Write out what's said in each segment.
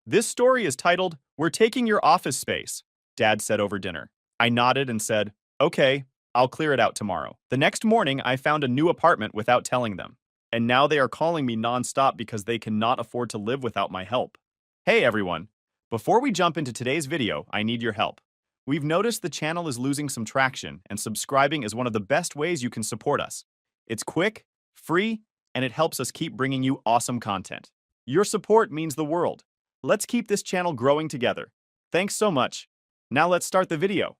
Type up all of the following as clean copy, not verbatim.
This story is titled, "We're Taking Your Office Space," Dad said over dinner. I nodded and said, "Okay, I'll clear it out tomorrow." The next morning, I found a new apartment without telling them. And now they are calling me nonstop because they cannot afford to live without my help. Hey everyone! Before we jump into today's video, I need your help. We've noticed the channel is losing some traction, and subscribing is one of the best ways you can support us. It's quick, free, and it helps us keep bringing you awesome content. Your support means the world. Let's keep this channel growing together. Thanks so much. Now let's start the video.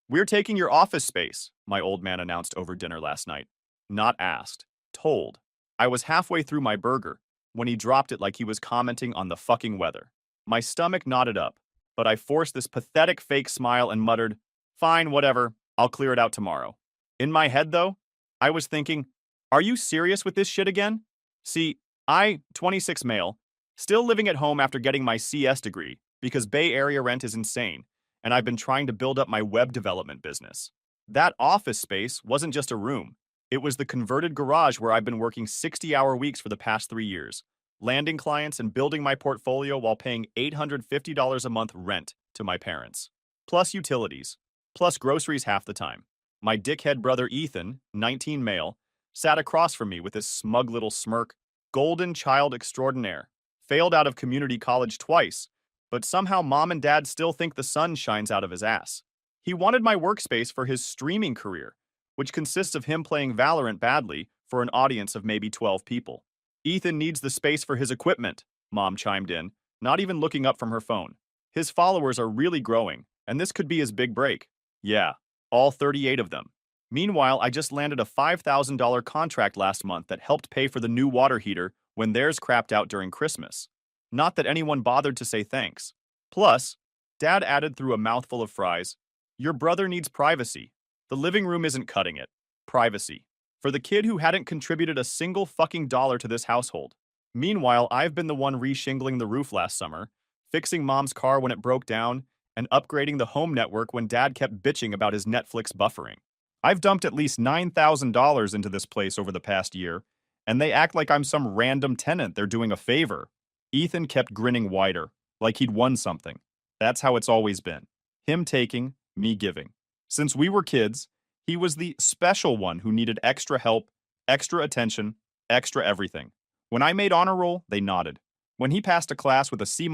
"We're taking your office space," my old man announced over dinner last night. Not asked, told. I was halfway through my burger when he dropped it like he was commenting on the fucking weather. My stomach knotted up, but I forced this pathetic fake smile and muttered, "Fine, whatever, I'll clear it out tomorrow." In my head, though, I was thinking, are you serious with this shit again? See, 26 male, still living at home after getting my CS degree because Bay Area rent is insane, and I've been trying to build up my web development business. That office space wasn't just a room. It was the converted garage where I've been working 60-hour weeks for the past 3 years, landing clients and building my portfolio while paying $850 a month rent to my parents, plus utilities, plus groceries half the time. My dickhead brother Ethan, 19 male, sat across from me with his smug little smirk, golden child extraordinaire. Failed out of community college twice, but somehow mom and dad still think the sun shines out of his ass. He wanted my workspace for his streaming career, which consists of him playing Valorant badly for an audience of maybe 12 people. Ethan needs the space for his equipment, Mom chimed in, not even looking up from her phone. His followers are really growing, and this could be his big break. Yeah, all 38 of them. Meanwhile, I just landed a $5,000 contract last month that helped pay for the new water heater when theirs crapped out during Christmas. Not that anyone bothered to say thanks. Plus, Dad added through a mouthful of fries, "Your brother needs privacy. The living room isn't cutting it. Privacy. For the kid who hadn't contributed a single fucking dollar to this household." Meanwhile, I've been the one re-shingling the roof last summer, fixing Mom's car when it broke down, and upgrading the home network when Dad kept bitching about his Netflix buffering. I've dumped at least $9,000 into this place over the past year, and they act like I'm some random tenant they're doing a favor. Ethan kept grinning wider, like he'd won something. That's how it's always been. Him taking, me giving. Since we were kids, he was the special one who needed extra help, extra attention, extra everything. When I made honor roll, they nodded. When he passed a class with a C-,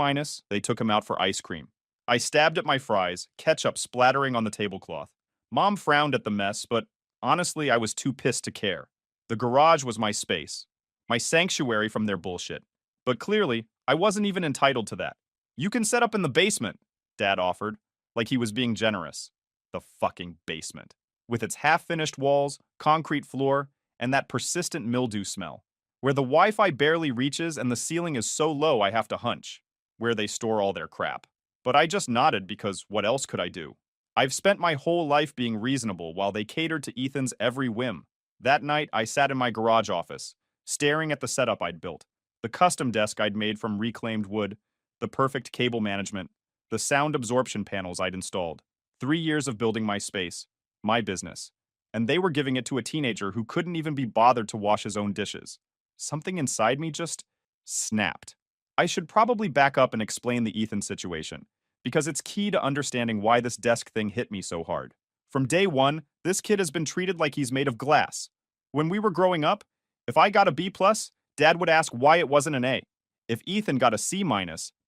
they took him out for ice cream. I stabbed at my fries, ketchup splattering on the tablecloth. Mom frowned at the mess, but honestly, I was too pissed to care. The garage was my space, my sanctuary from their bullshit. But clearly, I wasn't even entitled to that. "You can set up in the basement," Dad offered, like he was being generous. The fucking basement. With its half-finished walls, concrete floor, and that persistent mildew smell. Where the Wi-Fi barely reaches and the ceiling is so low I have to hunch. Where they store all their crap. But I just nodded because what else could I do? I've spent my whole life being reasonable while they catered to Ethan's every whim. That night, I sat in my garage office, staring at the setup I'd built. The custom desk I'd made from reclaimed wood, the perfect cable management, the sound absorption panels I'd installed. 3 years of building my space, my business. And they were giving it to a teenager who couldn't even be bothered to wash his own dishes. Something inside me just snapped. I should probably back up and explain the Ethan situation, because it's key to understanding why this desk thing hit me so hard. From day one, this kid has been treated like he's made of glass. When we were growing up, if I got a B+, Dad would ask why it wasn't an A. If Ethan got a C-,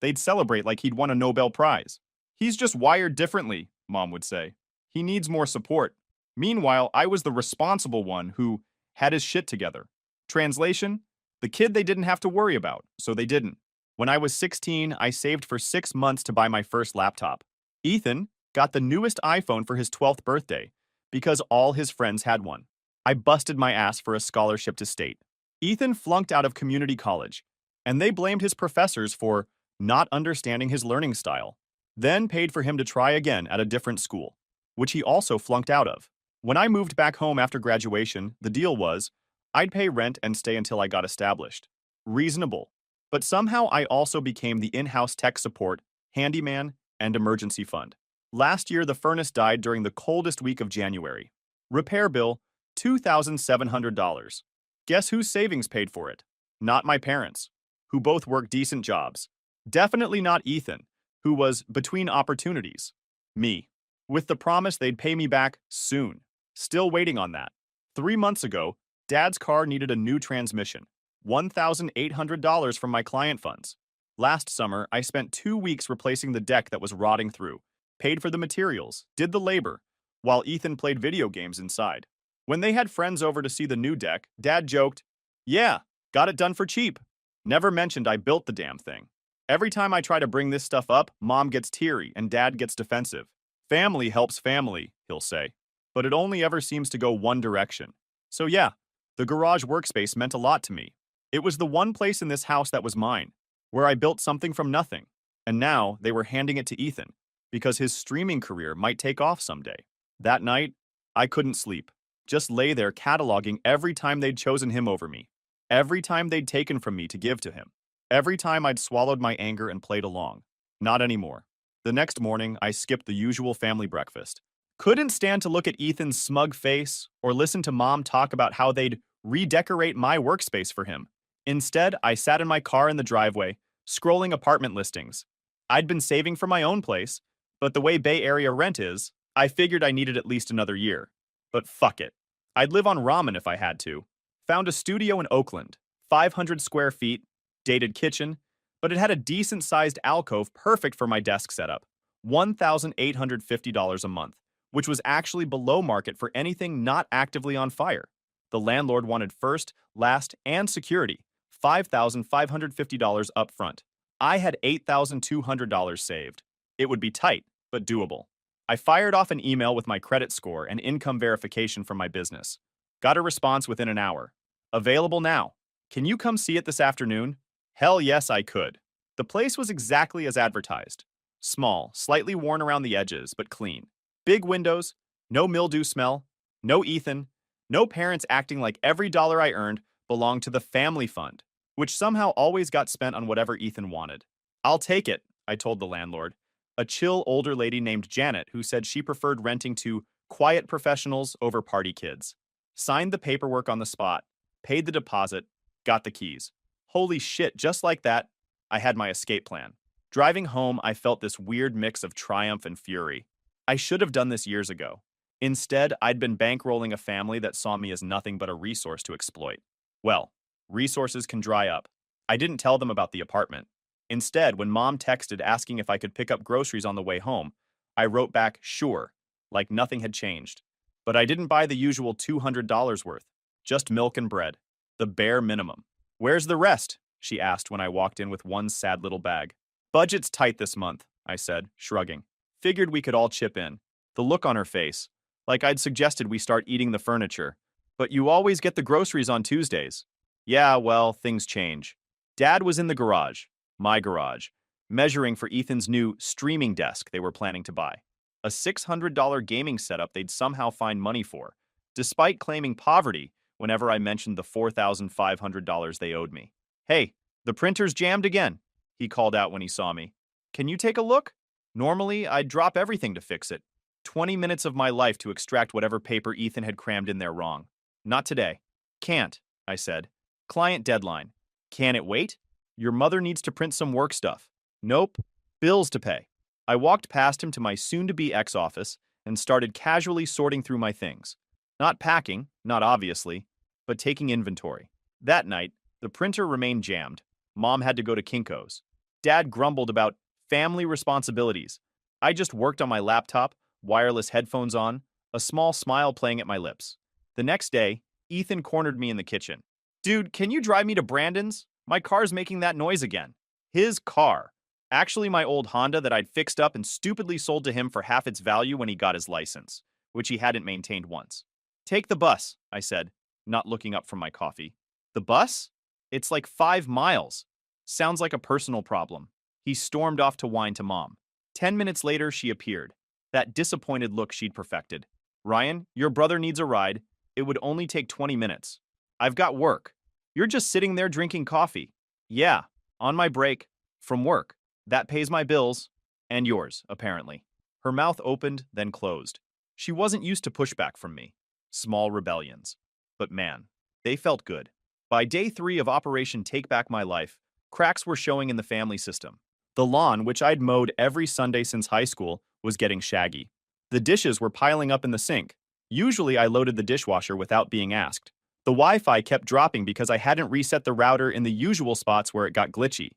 they'd celebrate like he'd won a Nobel Prize. "He's just wired differently," Mom would say. "He needs more support." Meanwhile, I was the responsible one who had his shit together. Translation? The kid they didn't have to worry about, so they didn't. When I was 16, I saved for 6 months to buy my first laptop. Ethan got the newest iPhone for his 12th birthday because all his friends had one. I busted my ass for a scholarship to state. Ethan flunked out of community college, and they blamed his professors for not understanding his learning style, then paid for him to try again at a different school, which he also flunked out of. When I moved back home after graduation, the deal was I'd pay rent and stay until I got established. Reasonable. But somehow I also became the in-house tech support, handyman, and emergency fund. Last year, the furnace died during the coldest week of January. Repair bill, $2,700. Guess whose savings paid for it? Not my parents, who both work decent jobs. Definitely not Ethan, who was between opportunities. Me, with the promise they'd pay me back soon. Still waiting on that. 3 months ago, Dad's car needed a new transmission. $1,800 from my client funds. Last summer, I spent 2 weeks replacing the deck that was rotting through, paid for the materials, did the labor, while Ethan played video games inside. When they had friends over to see the new deck, Dad joked, "Yeah, got it done for cheap." Never mentioned I built the damn thing. Every time I try to bring this stuff up, Mom gets teary and Dad gets defensive. Family helps family, he'll say. But it only ever seems to go one direction. So yeah, the garage workspace meant a lot to me. It was the one place in this house that was mine, where I built something from nothing. And now they were handing it to Ethan, because his streaming career might take off someday. That night, I couldn't sleep. Just lay there cataloging every time they'd chosen him over me. Every time they'd taken from me to give to him. Every time I'd swallowed my anger and played along. Not anymore. The next morning, I skipped the usual family breakfast. Couldn't stand to look at Ethan's smug face or listen to Mom talk about how they'd redecorate my workspace for him. Instead, I sat in my car in the driveway, scrolling apartment listings. I'd been saving for my own place, but the way Bay Area rent is, I figured I needed at least another year. But fuck it. I'd live on ramen if I had to. Found a studio in Oakland, 500 square feet, dated kitchen, but it had a decent-sized alcove perfect for my desk setup. $1,850 a month, which was actually below market for anything not actively on fire. The landlord wanted first, last, and security, $5,550 up front. I had $8,200 saved. It would be tight, but doable. I fired off an email with my credit score and income verification from my business. Got a response within an hour. Available now. Can you come see it this afternoon? Hell yes, I could. The place was exactly as advertised. Small, slightly worn around the edges, but clean. Big windows, no mildew smell, no Ethan, no parents acting like every dollar I earned belonged to the family fund, which somehow always got spent on whatever Ethan wanted. I'll take it, I told the landlord. A chill older lady named Janet who said she preferred renting to quiet professionals over party kids. Signed the paperwork on the spot, paid the deposit, got the keys. Holy shit, just like that, I had my escape plan. Driving home, I felt this weird mix of triumph and fury. I should have done this years ago. Instead, I'd been bankrolling a family that saw me as nothing but a resource to exploit. Well, resources can dry up. I didn't tell them about the apartment. Instead, when Mom texted asking if I could pick up groceries on the way home, I wrote back, sure, like nothing had changed. But I didn't buy the usual $200 worth, just milk and bread, the bare minimum. Where's the rest? She asked when I walked in with one sad little bag. Budget's tight this month, I said, shrugging. Figured we could all chip in. The look on her face, like I'd suggested we start eating the furniture. But you always get the groceries on Tuesdays. Yeah, well, things change. Dad was in the garage, my garage, measuring for Ethan's new streaming desk they were planning to buy. A $600 gaming setup they'd somehow find money for, despite claiming poverty whenever I mentioned the $4,500 they owed me. Hey, the printer's jammed again, he called out when he saw me. Can you take a look? Normally, I'd drop everything to fix it. 20 minutes of my life to extract whatever paper Ethan had crammed in there wrong. Not today. Can't, I said. Client deadline. Can it wait? Your mother needs to print some work stuff. Nope. Bills to pay. I walked past him to my soon-to-be ex-office and started casually sorting through my things. Not packing, not obviously, but taking inventory. That night, the printer remained jammed. Mom had to go to Kinko's. Dad grumbled about family responsibilities. I just worked on my laptop, wireless headphones on, a small smile playing at my lips. The next day, Ethan cornered me in the kitchen. Dude, can you drive me to Brandon's? My car's making that noise again. His car. Actually, my old Honda that I'd fixed up and stupidly sold to him for half its value when he got his license, which he hadn't maintained once. Take the bus, I said, not looking up from my coffee. The bus? It's like 5 miles. Sounds like a personal problem. He stormed off to whine to Mom. 10 minutes later, she appeared. That disappointed look she'd perfected. Ryan, your brother needs a ride. It would only take 20 minutes. I've got work. You're just sitting there drinking coffee. Yeah, on my break. From work. That pays my bills. And yours, apparently. Her mouth opened, then closed. She wasn't used to pushback from me. Small rebellions. But man, they felt good. By day 3 of Operation Take Back My Life, cracks were showing in the family system. The lawn, which I'd mowed every Sunday since high school, was getting shaggy. The dishes were piling up in the sink. Usually I loaded the dishwasher without being asked. The Wi-Fi kept dropping because I hadn't reset the router in the usual spots where it got glitchy.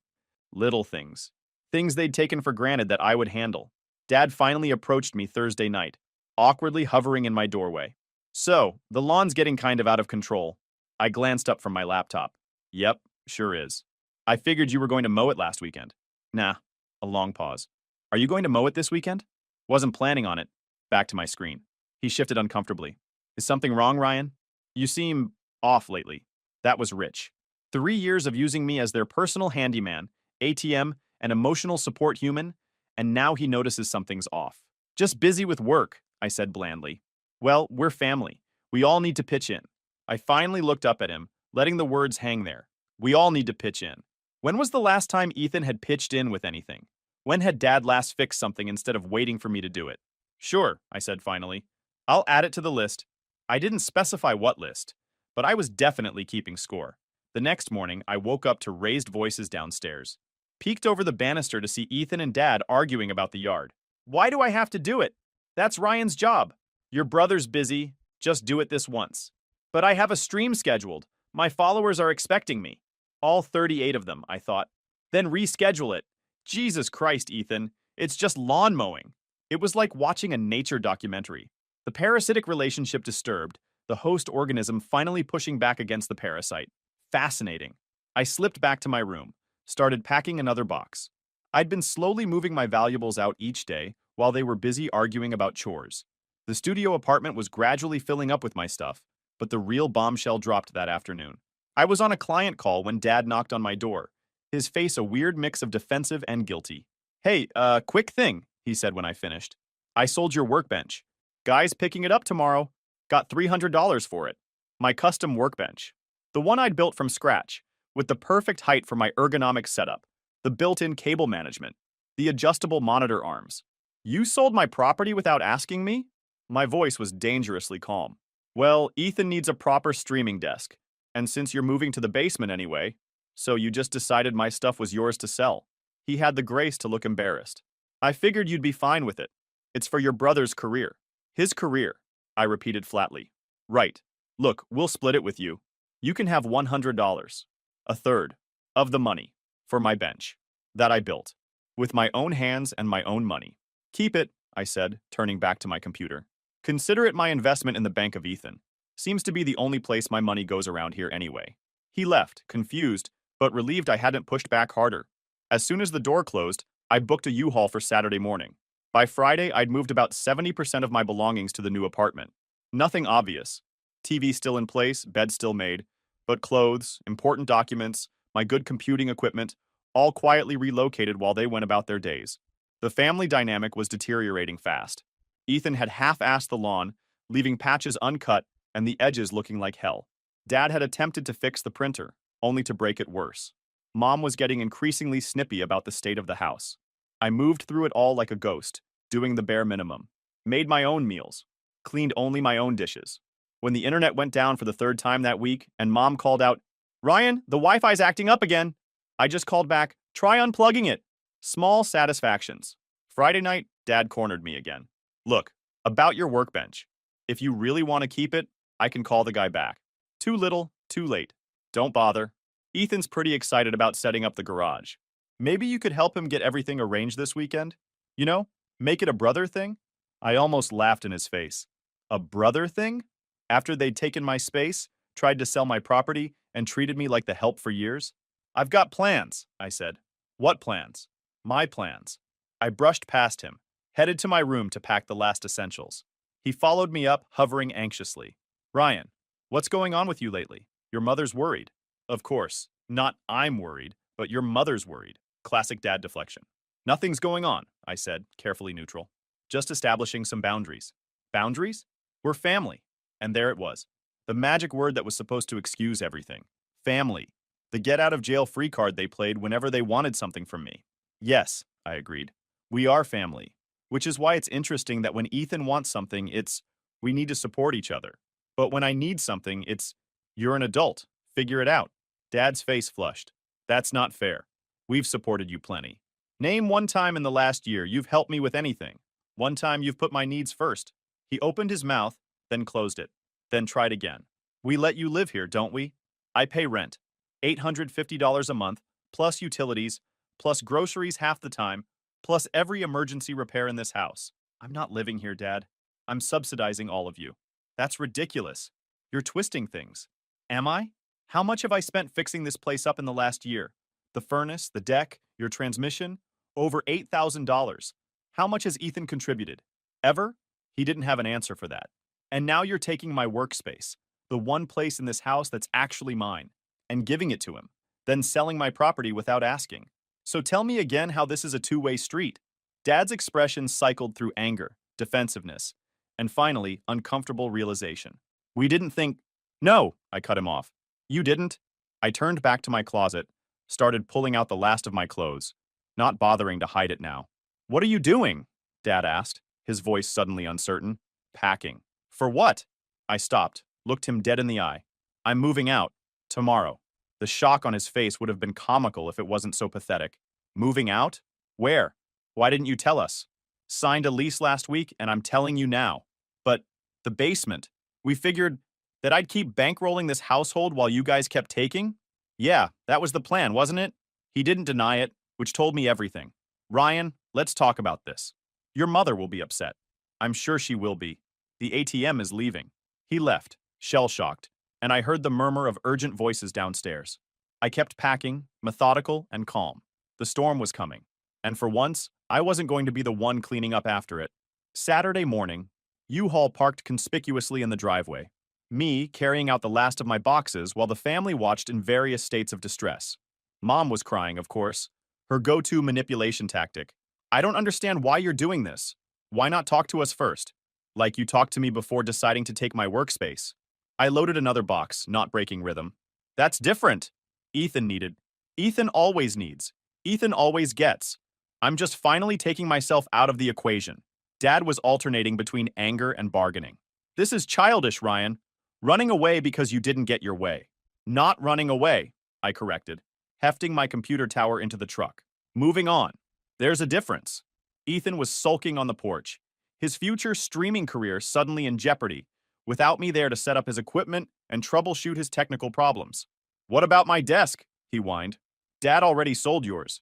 Little things. Things they'd taken for granted that I would handle. Dad finally approached me Thursday night, awkwardly hovering in my doorway. So, the lawn's getting kind of out of control. I glanced up from my laptop. Yep, sure is. I figured you were going to mow it last weekend. Nah. A long pause. Are you going to mow it this weekend? Wasn't planning on it. Back to my screen. He shifted uncomfortably. Is something wrong, Ryan? You seem off lately. That was Rich. 3 years of using me as their personal handyman, ATM, and emotional support human, and now he notices something's off. Just busy with work, I said blandly. Well, we're family. We all need to pitch in. I finally looked up at him, letting the words hang there. We all need to pitch in. When was the last time Ethan had pitched in with anything? When had Dad last fixed something instead of waiting for me to do it? Sure, I said finally. I'll add it to the list. I didn't specify what list, but I was definitely keeping score. The next morning, I woke up to raised voices downstairs. Peeked over the banister to see Ethan and Dad arguing about the yard. Why do I have to do it? That's Ryan's job. Your brother's busy. Just do it this once. But I have a stream scheduled. My followers are expecting me. All 38 of them, I thought. Then reschedule it. Jesus Christ, Ethan. It's just lawn mowing. It was like watching a nature documentary. The parasitic relationship disturbed, the host organism finally pushing back against the parasite. Fascinating. I slipped back to my room, started packing another box. I'd been slowly moving my valuables out each day while they were busy arguing about chores. The studio apartment was gradually filling up with my stuff, but the real bombshell dropped that afternoon. I was on a client call when Dad knocked on my door, his face a weird mix of defensive and guilty. Hey, quick thing, he said when I finished. I sold your workbench. Guy's picking it up tomorrow. Got $300 for it. My custom workbench. The one I'd built from scratch, with the perfect height for my ergonomic setup, the built-in cable management, the adjustable monitor arms. You sold my property without asking me? My voice was dangerously calm. Well, Ethan needs a proper streaming desk, and since you're moving to the basement anyway, so you just decided my stuff was yours to sell. He had the grace to look embarrassed. I figured you'd be fine with it. It's for your brother's career. His career, I repeated flatly. Right. Look, we'll split it with you. You can have $100, a third, of the money, for my bench, that I built, with my own hands and my own money. Keep it, I said, turning back to my computer. Consider it my investment in the bank of Ethan. Seems to be the only place my money goes around here anyway. He left, confused, but relieved I hadn't pushed back harder. As soon as the door closed, I booked a U-Haul for Saturday morning. By Friday, I'd moved about 70% of my belongings to the new apartment. Nothing obvious. TV still in place, bed still made, but clothes, important documents, my good computing equipment, all quietly relocated while they went about their days. The family dynamic was deteriorating fast. Ethan had half-assed the lawn, leaving patches uncut and the edges looking like hell. Dad had attempted to fix the printer, only to break it worse. Mom was getting increasingly snippy about the state of the house. I moved through it all like a ghost, doing the bare minimum. Made my own meals. Cleaned only my own dishes. When the internet went down for the third time that week and Mom called out, "Ryan, the Wi-Fi's acting up again," I just called back, "Try unplugging it." Small satisfactions. Friday night, Dad cornered me again. Look, about your workbench. If you really want to keep it, I can call the guy back. Too little, too late. Don't bother. Ethan's pretty excited about setting up the garage. Maybe you could help him get everything arranged this weekend? You know, make it a brother thing? I almost laughed in his face. A brother thing? After they'd taken my space, tried to sell my property, and treated me like the help for years? I've got plans, I said. What plans? My plans. I brushed past him, headed to my room to pack the last essentials. He followed me up, hovering anxiously. Ryan, what's going on with you lately? Your mother's worried. Of course, not I'm worried, but your mother's worried. Classic dad deflection. Nothing's going on, I said, carefully neutral. Just establishing some boundaries. Boundaries? We're family. And there it was. The magic word that was supposed to excuse everything. Family. The get-out-of-jail-free card they played whenever they wanted something from me. Yes, I agreed. We are family. Which is why it's interesting that when Ethan wants something, it's, we need to support each other. But when I need something, it's, you're an adult. Figure it out. Dad's face flushed. That's not fair. We've supported you plenty. Name one time in the last year you've helped me with anything. One time you've put my needs first. He opened his mouth, then closed it, then tried again. We let you live here, don't we? I pay rent. $850 a month, plus utilities, plus groceries half the time, plus every emergency repair in this house. I'm not living here, Dad. I'm subsidizing all of you. That's ridiculous. You're twisting things. Am I? How much have I spent fixing this place up in the last year? The furnace, the deck, your transmission? Over $8,000. How much has Ethan contributed? Ever? He didn't have an answer for that. And now you're taking my workspace, the one place in this house that's actually mine, and giving it to him, then selling my property without asking. So tell me again how this is a two-way street. Dad's expression cycled through anger, defensiveness, and finally, uncomfortable realization. We didn't think. No, I cut him off. You didn't? I turned back to my closet, started pulling out the last of my clothes, not bothering to hide it now. What are you doing? Dad asked, his voice suddenly uncertain. Packing. For what? I stopped, looked him dead in the eye. I'm moving out. Tomorrow. The shock on his face would have been comical if it wasn't so pathetic. Moving out? Where? Why didn't you tell us? Signed a lease last week, and I'm telling you now. But the basement. We figured that I'd keep bankrolling this household while you guys kept taking? Yeah, that was the plan, wasn't it? He didn't deny it, which told me everything. Ryan, let's talk about this. Your mother will be upset. I'm sure she will be. The ATM is leaving. He left, shell-shocked, and I heard the murmur of urgent voices downstairs. I kept packing, methodical and calm. The storm was coming, and for once, I wasn't going to be the one cleaning up after it. Saturday morning, U-Haul parked conspicuously in the driveway, me carrying out the last of my boxes while the family watched in various states of distress. Mom was crying, of course, her go-to manipulation tactic. I don't understand why you're doing this. Why not talk to us first? Like you talked to me before deciding to take my workspace. I loaded another box, not breaking rhythm. That's different. Ethan needed. Ethan always needs. Ethan always gets. I'm just finally taking myself out of the equation. Dad was alternating between anger and bargaining. This is childish, Ryan. Running away because you didn't get your way. Not running away, I corrected, hefting my computer tower into the truck. Moving on. There's a difference. Ethan was sulking on the porch, his future streaming career suddenly in jeopardy, without me there to set up his equipment and troubleshoot his technical problems. What about my desk? He whined. Dad already sold yours.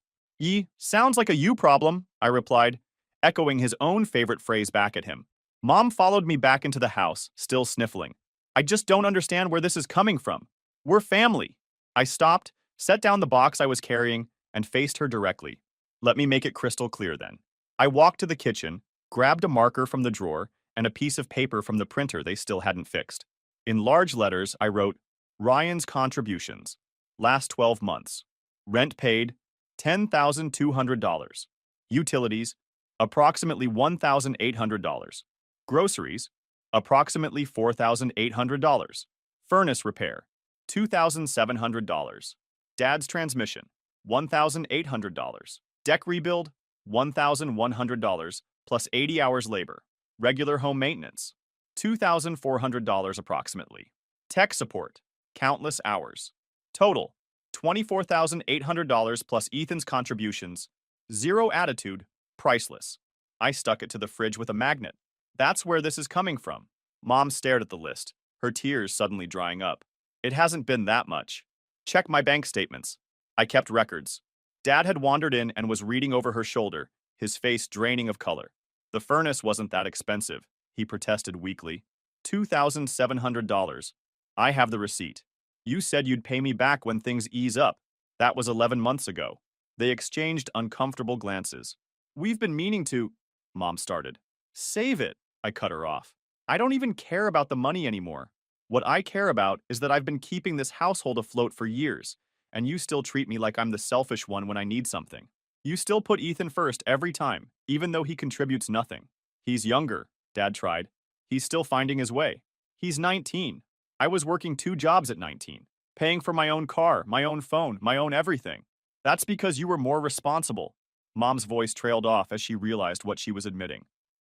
Sounds like a you problem, I replied, echoing his own favorite phrase back at him. Mom followed me back into the house, still sniffling. I just don't understand where this is coming from. We're family. I stopped, set down the box I was carrying, and faced her directly. Let me make it crystal clear then. I walked to the kitchen, grabbed a marker from the drawer, and a piece of paper from the printer they still hadn't fixed. In large letters, I wrote, Ryan's contributions. Last 12 months. Rent paid, $10,200. Utilities, approximately $1,800. Groceries, approximately $4,800. Furnace repair, $2,700. Dad's transmission, $1,800. Deck rebuild, $1,100 plus 80 hours labor. Regular home maintenance, $2,400 approximately. Tech support, countless hours. Total, $24,800 plus Ethan's contributions. Zero attitude, priceless. I stuck it to the fridge with a magnet. That's where this is coming from. Mom stared at the list, her tears suddenly drying up. It hasn't been that much. Check my bank statements. I kept records. Dad had wandered in and was reading over her shoulder, his face draining of color. The furnace wasn't that expensive, he protested weakly. $2,700. I have the receipt. You said you'd pay me back when things ease up. That was 11 months ago. They exchanged uncomfortable glances. We've been meaning to, Mom started. Save it, I cut her off. I don't even care about the money anymore. What I care about is that I've been keeping this household afloat for years, and you still treat me like I'm the selfish one when I need something. You still put Ethan first every time, even though he contributes nothing. He's younger, Dad tried. He's still finding his way. He's 19. I was working 2 jobs at 19, paying for my own car, my own phone, my own everything. That's because you were more responsible. Mom's voice trailed off as she realized what she was admitting.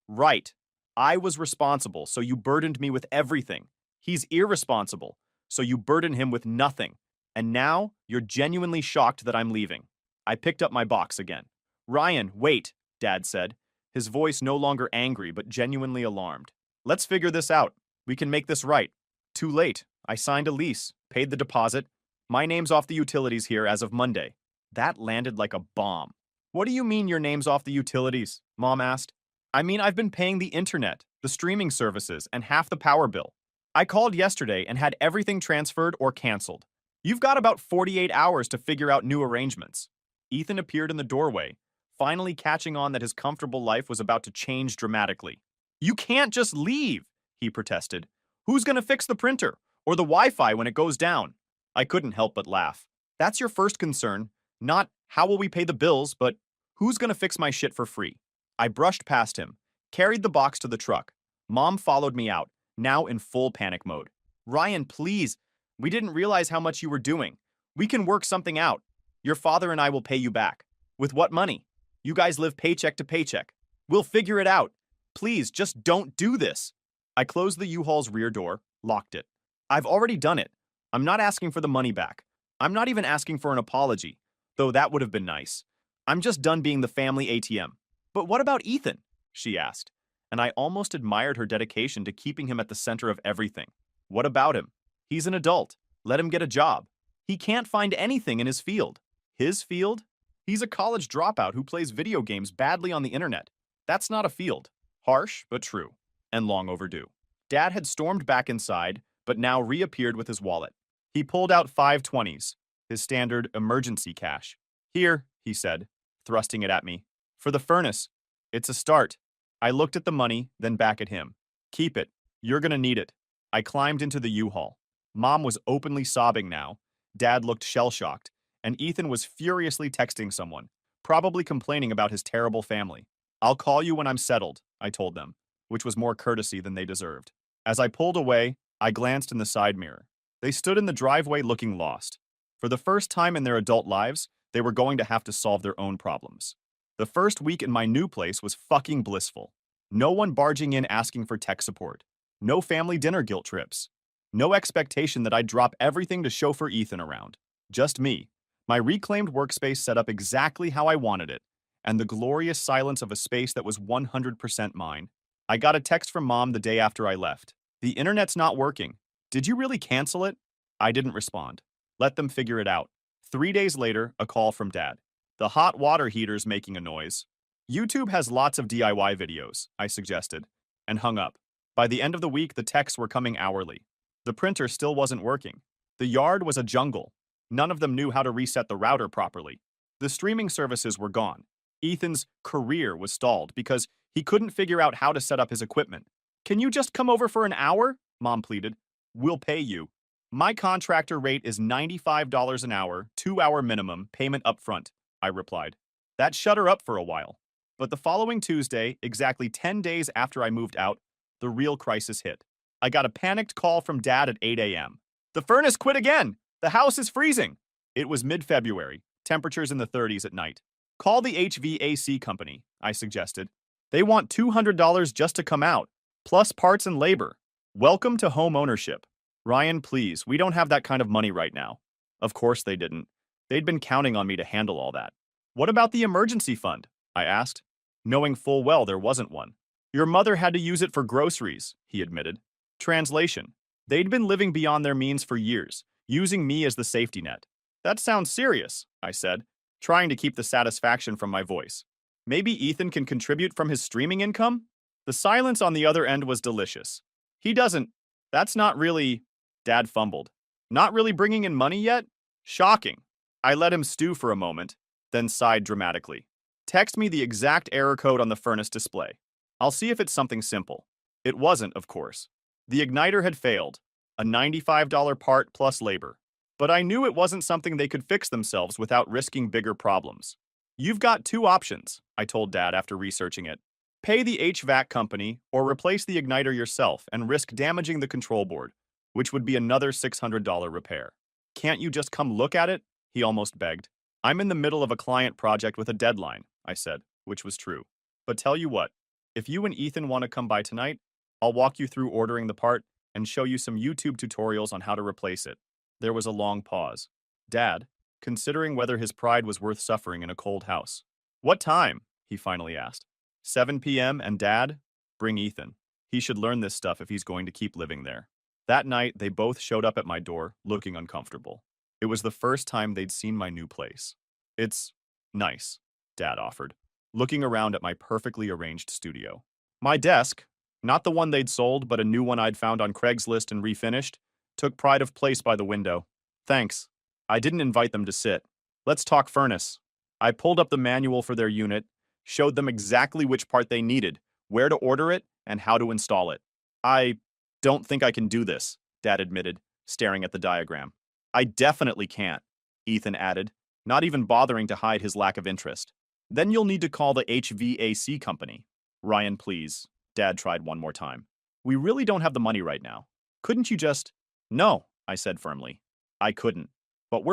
Right. I was responsible, so you burdened me with everything. He's irresponsible, so you burden him with nothing. And now, you're genuinely shocked that I'm leaving. I picked up my box again. Ryan, wait, Dad said, his voice no longer angry but genuinely alarmed. Let's figure this out. We can make this right. Too late. I signed a lease, paid the deposit. My name's off the utilities here as of Monday. That landed like a bomb. What do you mean your name's off the utilities? Mom asked. I mean, I've been paying the internet, the streaming services, and half the power bill. I called yesterday and had everything transferred or canceled. You've got about 48 hours to figure out new arrangements. Ethan appeared in the doorway, finally catching on that his comfortable life was about to change dramatically. You can't just leave, he protested. Who's going to fix the printer or the Wi-Fi when it goes down? I couldn't help but laugh. That's your first concern, not how will we pay the bills, but who's going to fix my shit for free? I brushed past him, carried the box to the truck. Mom followed me out, now in full panic mode. Ryan, please. We didn't realize how much you were doing. We can work something out. Your father and I will pay you back. With what money? You guys live paycheck to paycheck. We'll figure it out. Please, just don't do this. I closed the U-Haul's rear door, locked it. I've already done it. I'm not asking for the money back. I'm not even asking for an apology, though that would have been nice. I'm just done being the family ATM. But what about Ethan? She asked, and I almost admired her dedication to keeping him at the center of everything. What about him? He's an adult. Let him get a job. He can't find anything in his field. His field? He's a college dropout who plays video games badly on the internet. That's not a field. Harsh, but true. And long overdue. Dad had stormed back inside, but now reappeared with his wallet. He pulled out 5 20s, his standard emergency cash. Here, he said, thrusting it at me. For the furnace. It's a start. I looked at the money, then back at him. Keep it. You're gonna need it. I climbed into the U-Haul. Mom was openly sobbing now. Dad looked shell-shocked, and Ethan was furiously texting someone, probably complaining about his terrible family. I'll call you when I'm settled, I told them, which was more courtesy than they deserved. As I pulled away, I glanced in the side mirror. They stood in the driveway looking lost. For the first time in their adult lives, they were going to have to solve their own problems. The first week in my new place was fucking blissful. No one barging in asking for tech support. No family dinner guilt trips. No expectation that I'd drop everything to chauffeur Ethan around. Just me. My reclaimed workspace set up exactly how I wanted it, and the glorious silence of a space that was 100% mine. I got a text from Mom the day after I left. The internet's not working. Did you really cancel it? I didn't respond. Let them figure it out. 3 days later, a call from Dad. The hot water heater's making a noise. YouTube has lots of DIY videos, I suggested, and hung up. By the end of the week, the texts were coming hourly. The printer still wasn't working. The yard was a jungle. None of them knew how to reset the router properly. The streaming services were gone. Ethan's career was stalled because he couldn't figure out how to set up his equipment. Can you just come over for an hour? Mom pleaded. We'll pay you. My contractor rate is $95 an hour, 2-hour minimum, payment up front, I replied. That shut her up for a while. But the following Tuesday, exactly 10 days after I moved out, the real crisis hit. I got a panicked call from Dad at 8 a.m. The furnace quit again! The house is freezing! It was mid-February, temperatures in the 30s at night. Call the HVAC company, I suggested. They want $200 just to come out, plus parts and labor. Welcome to home ownership. Ryan, please, we don't have that kind of money right now. Of course they didn't. They'd been counting on me to handle all that. What about the emergency fund? I asked, knowing full well there wasn't one. Your mother had to use it for groceries, he admitted. Translation. They'd been living beyond their means for years, using me as the safety net. That sounds serious, I said, trying to keep the satisfaction from my voice. Maybe Ethan can contribute from his streaming income? The silence on the other end was delicious. He doesn't. That's not really... Dad fumbled. Not really bringing in money yet? Shocking. I let him stew for a moment, then sighed dramatically. Text me the exact error code on the furnace display. I'll see if it's something simple. It wasn't, of course. The igniter had failed, a $95 part plus labor. But I knew it wasn't something they could fix themselves without risking bigger problems. You've got 2 options, I told Dad after researching it. Pay the HVAC company or replace the igniter yourself and risk damaging the control board, which would be another $600 repair. Can't you just come look at it? He almost begged. I'm in the middle of a client project with a deadline, I said, which was true. But tell you what, if you and Ethan want to come by tonight, I'll walk you through ordering the part and show you some YouTube tutorials on how to replace it. There was a long pause. Dad, considering whether his pride was worth suffering in a cold house, What time? He finally asked. 7 p.m. and Dad? Bring Ethan. He should learn this stuff if he's going to keep living there. That night, they both showed up at my door, looking uncomfortable. It was the first time they'd seen my new place. It's nice, Dad offered, looking around at my perfectly arranged studio. My desk, not the one they'd sold, but a new one I'd found on Craigslist and refinished, took pride of place by the window. Thanks. I didn't invite them to sit. Let's talk furnace. I pulled up the manual for their unit, showed them exactly which part they needed, where to order it, and how to install it. I don't think I can do this, Dad admitted, staring at the diagram. I definitely can't, Ethan added, not even bothering to hide his lack of interest. Then you'll need to call the HVAC company. Ryan, please. Dad tried one more time. We really don't have the money right now. Couldn't you just... No, I said firmly. I couldn't. But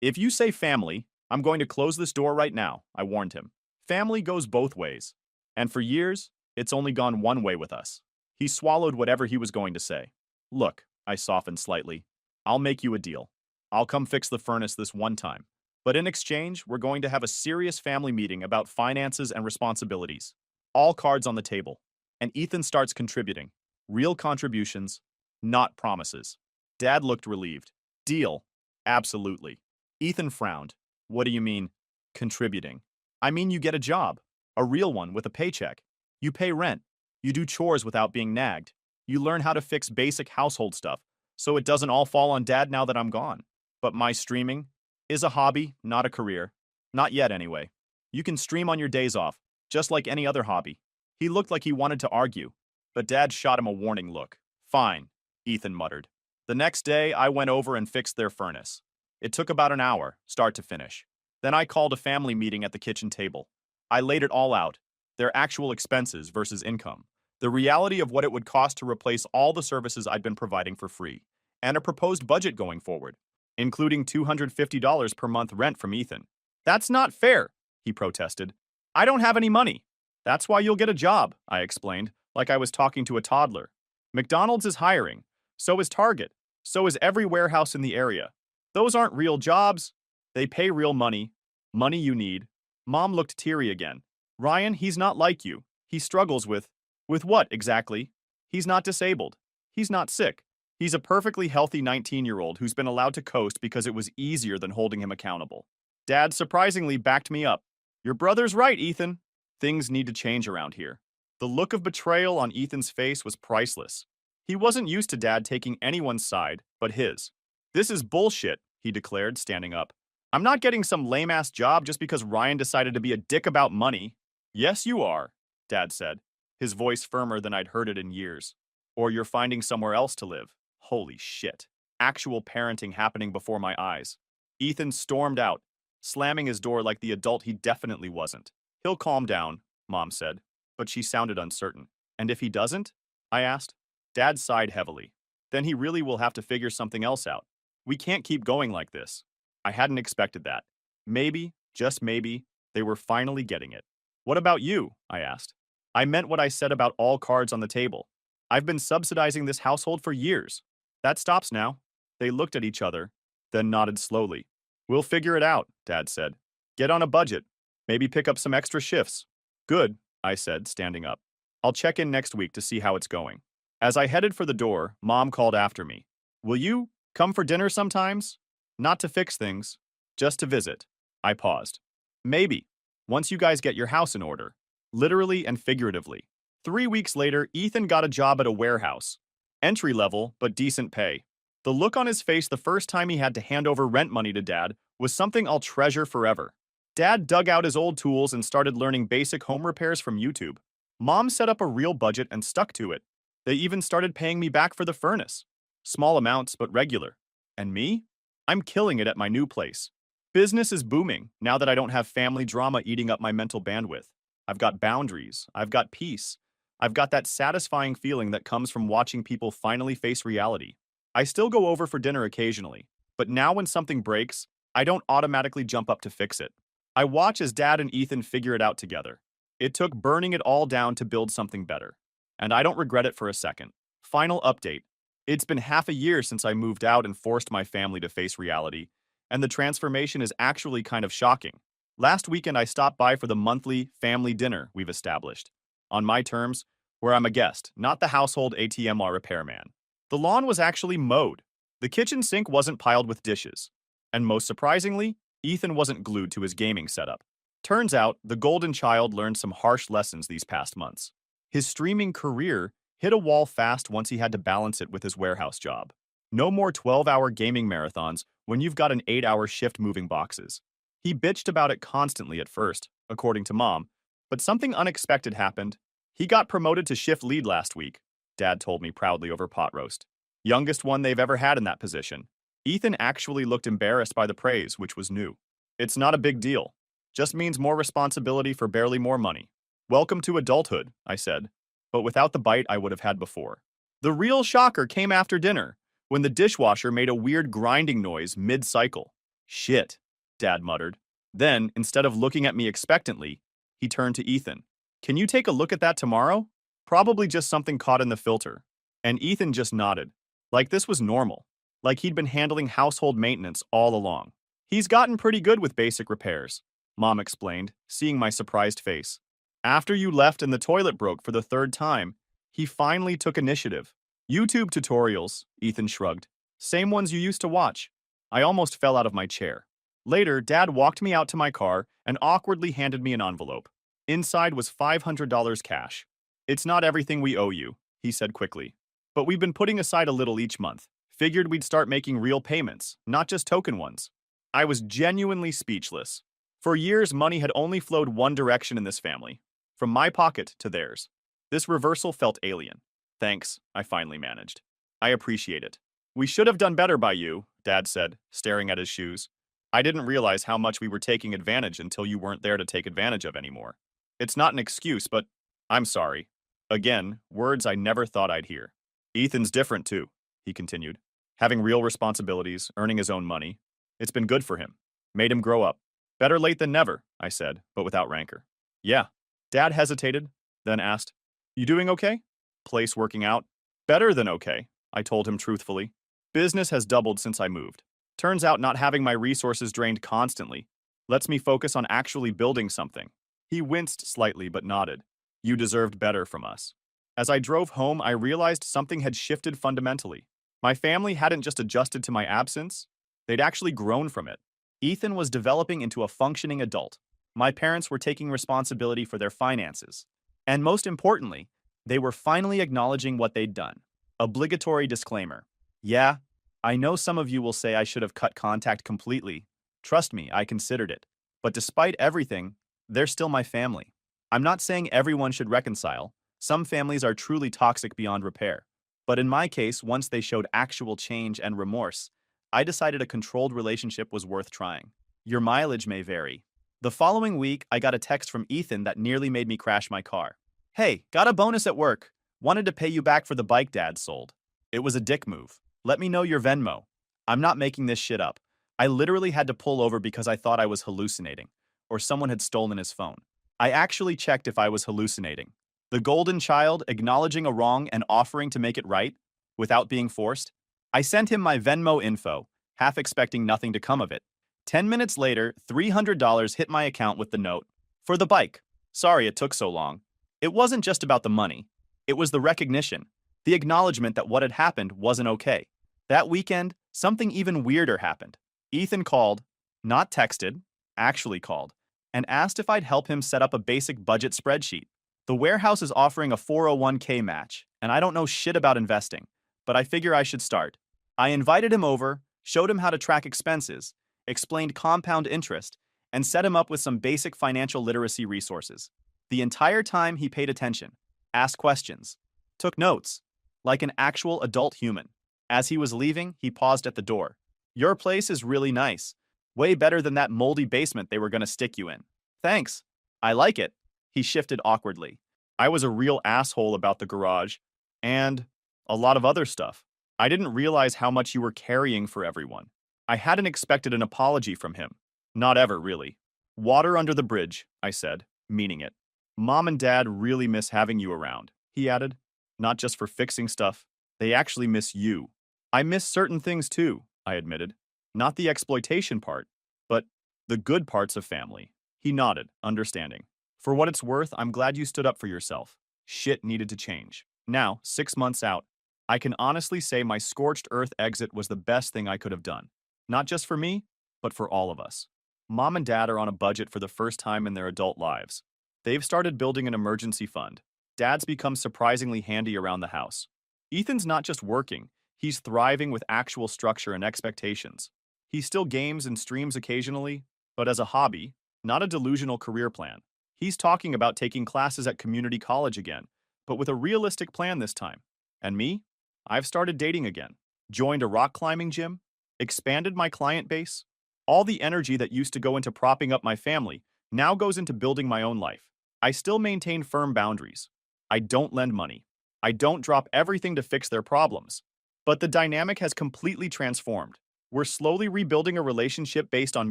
if you say family, I'm going to close this door right now, I warned him. Family goes both ways. And for years, it's only gone one way with us. He swallowed whatever he was going to say. Look, I softened slightly. I'll make you a deal. I'll come fix the furnace this one time. But in exchange, we're going to have a serious family meeting about finances and responsibilities. All cards on the table. And Ethan starts contributing. Real contributions, not promises. Dad looked relieved. Deal. Absolutely. Ethan frowned. What do you mean, contributing? I mean you get a job. A real one with a paycheck. You pay rent. You do chores without being nagged. You learn how to fix basic household stuff, so it doesn't all fall on Dad now that I'm gone. But my streaming is a hobby, not a career. Not yet, anyway. You can stream on your days off, just like any other hobby. He looked like he wanted to argue, but Dad shot him a warning look. Fine, Ethan muttered. The next day, I went over and fixed their furnace. It took about an hour, start to finish. Then I called a family meeting at the kitchen table. I laid it all out, their actual expenses versus income, the reality of what it would cost to replace all the services I'd been providing for free, and a proposed budget going forward, including $250 per month rent from Ethan. That's not fair, he protested. I don't have any money. That's why you'll get a job, I explained, like I was talking to a toddler. McDonald's is hiring. So is Target. So is every warehouse in the area. Those aren't real jobs. They pay real money. Money you need. Mom looked teary again. Ryan, he's not like you. He struggles with what, exactly? He's not disabled. He's not sick. He's a perfectly healthy 19-year-old who's been allowed to coast because it was easier than holding him accountable. Dad surprisingly backed me up. Your brother's right, Ethan. Things need to change around here. The look of betrayal on Ethan's face was priceless. He wasn't used to Dad taking anyone's side but his. This is bullshit, he declared, standing up. I'm not getting some lame-ass job just because Ryan decided to be a dick about money. Yes, you are, Dad said, his voice firmer than I'd heard it in years. Or you're finding somewhere else to live. Holy shit. Actual parenting happening before my eyes. Ethan stormed out, slamming his door like the adult he definitely wasn't. He'll calm down, Mom said, but she sounded uncertain. And if he doesn't? I asked. Dad sighed heavily. Then he really will have to figure something else out. We can't keep going like this. I hadn't expected that. Maybe, just maybe, they were finally getting it. What about you? I asked. I meant what I said about all cards on the table. I've been subsidizing this household for years. That stops now. They looked at each other, then nodded slowly. We'll figure it out, Dad said. Get on a budget. Maybe pick up some extra shifts. Good, I said, standing up. I'll check in next week to see how it's going. As I headed for the door, Mom called after me. Will you come for dinner sometimes? Not to fix things, just to visit. I paused. Maybe, once you guys get your house in order. Literally and figuratively. 3 weeks later, Ethan got a job at a warehouse. Entry level, but decent pay. The look on his face the first time he had to hand over rent money to Dad was something I'll treasure forever. Dad dug out his old tools and started learning basic home repairs from YouTube. Mom set up a real budget and stuck to it. They even started paying me back for the furnace. Small amounts, but regular. And me? I'm killing it at my new place. Business is booming now that I don't have family drama eating up my mental bandwidth. I've got boundaries. I've got peace. I've got that satisfying feeling that comes from watching people finally face reality. I still go over for dinner occasionally, but now when something breaks, I don't automatically jump up to fix it. I watch as Dad and Ethan figure it out together. It took burning it all down to build something better. And I don't regret it for a second. Final update. It's been half a year since I moved out and forced my family to face reality, and the transformation is actually kind of shocking. Last weekend I stopped by for the monthly family dinner we've established. On my terms, where I'm a guest, not the household ATMR repairman. The lawn was actually mowed. The kitchen sink wasn't piled with dishes. And most surprisingly, Ethan wasn't glued to his gaming setup. Turns out, the golden child learned some harsh lessons these past months. His streaming career hit a wall fast once he had to balance it with his warehouse job. No more 12-hour gaming marathons when you've got an 8-hour shift moving boxes. He bitched about it constantly at first, according to Mom, but something unexpected happened. He got promoted to shift lead last week, Dad told me proudly over pot roast. Youngest one they've ever had in that position. Ethan actually looked embarrassed by the praise, which was new. It's not a big deal. Just means more responsibility for barely more money. Welcome to adulthood, I said, but without the bite I would have had before. The real shocker came after dinner, when the dishwasher made a weird grinding noise mid-cycle. Shit, Dad muttered. Then, instead of looking at me expectantly, he turned to Ethan. Can you take a look at that tomorrow? Probably just something caught in the filter. And Ethan just nodded, like this was normal, like he'd been handling household maintenance all along. He's gotten pretty good with basic repairs, Mom explained, seeing my surprised face. After you left and the toilet broke for the third time, he finally took initiative. YouTube tutorials, Ethan shrugged. Same ones you used to watch. I almost fell out of my chair. Later, Dad walked me out to my car and awkwardly handed me an envelope. Inside was $500 cash. It's not everything we owe you, he said quickly. But we've been putting aside a little each month. Figured we'd start making real payments, not just token ones. I was genuinely speechless. For years, money had only flowed one direction in this family, from my pocket to theirs. This reversal felt alien. Thanks, I finally managed. I appreciate it. We should have done better by you, Dad said, staring at his shoes. I didn't realize how much we were taking advantage until you weren't there to take advantage of anymore. It's not an excuse, but I'm sorry. Again, words I never thought I'd hear. Ethan's different too, he continued. Having real responsibilities, earning his own money. It's been good for him. Made him grow up. Better late than never, I said, but without rancor. Yeah. Dad hesitated, then asked, You doing okay? Place working out? Better than okay, I told him truthfully. Business has doubled since I moved. Turns out not having my resources drained constantly lets me focus on actually building something. He winced slightly but nodded. You deserved better from us. As I drove home, I realized something had shifted fundamentally. My family hadn't just adjusted to my absence, they'd actually grown from it. Ethan was developing into a functioning adult. My parents were taking responsibility for their finances. And most importantly, they were finally acknowledging what they'd done. Obligatory disclaimer. Yeah, I know some of you will say I should have cut contact completely. Trust me, I considered it. But despite everything, they're still my family. I'm not saying everyone should reconcile. Some families are truly toxic beyond repair. But in my case, once they showed actual change and remorse, I decided a controlled relationship was worth trying. Your mileage may vary. The following week, I got a text from Ethan that nearly made me crash my car. Hey, got a bonus at work. Wanted to pay you back for the bike Dad sold. It was a dick move. Let me know your Venmo. I'm not making this shit up. I literally had to pull over because I thought I was hallucinating, or someone had stolen his phone. I actually checked if I was hallucinating. The golden child acknowledging a wrong and offering to make it right, without being forced. I sent him my Venmo info, half expecting nothing to come of it. 10 minutes later, $300 hit my account with the note. For the bike. Sorry it took so long. It wasn't just about the money. It was the recognition, the acknowledgement that what had happened wasn't okay. That weekend, something even weirder happened. Ethan called, not texted, actually called, and asked if I'd help him set up a basic budget spreadsheet. The warehouse is offering a 401k match, and I don't know shit about investing, but I figure I should start. I invited him over, showed him how to track expenses, explained compound interest, and set him up with some basic financial literacy resources. The entire time he paid attention, asked questions, took notes, like an actual adult human. As he was leaving, he paused at the door. Your place is really nice. Way better than that moldy basement they were gonna stick you in. Thanks. I like it. He shifted awkwardly. I was a real asshole about the garage, and a lot of other stuff. I didn't realize how much you were carrying for everyone. I hadn't expected an apology from him. Not ever, really. Water under the bridge, I said, meaning it. Mom and Dad really miss having you around, he added. Not just for fixing stuff. They actually miss you. I miss certain things too, I admitted. Not the exploitation part, but the good parts of family. He nodded, understanding. For what it's worth, I'm glad you stood up for yourself. Shit needed to change. Now, 6 months out, I can honestly say my scorched earth exit was the best thing I could have done. Not just for me, but for all of us. Mom and Dad are on a budget for the first time in their adult lives. They've started building an emergency fund. Dad's become surprisingly handy around the house. Ethan's not just working, he's thriving with actual structure and expectations. He still games and streams occasionally, but as a hobby, not a delusional career plan. He's talking about taking classes at community college again, but with a realistic plan this time. And me? I've started dating again, joined a rock climbing gym, expanded my client base. All the energy that used to go into propping up my family now goes into building my own life. I still maintain firm boundaries. I don't lend money. I don't drop everything to fix their problems. But the dynamic has completely transformed. We're slowly rebuilding a relationship based on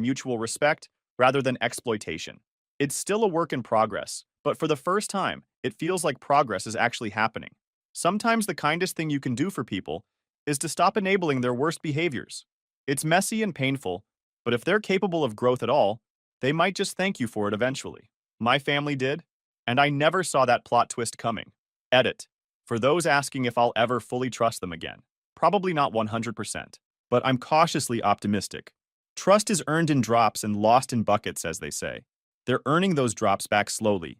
mutual respect rather than exploitation. It's still a work in progress, but for the first time, it feels like progress is actually happening. Sometimes the kindest thing you can do for people is to stop enabling their worst behaviors. It's messy and painful, but if they're capable of growth at all, they might just thank you for it eventually. My family did, and I never saw that plot twist coming. Edit. For those asking if I'll ever fully trust them again, probably not 100%, but I'm cautiously optimistic. Trust is earned in drops and lost in buckets, as they say. They're earning those drops back slowly,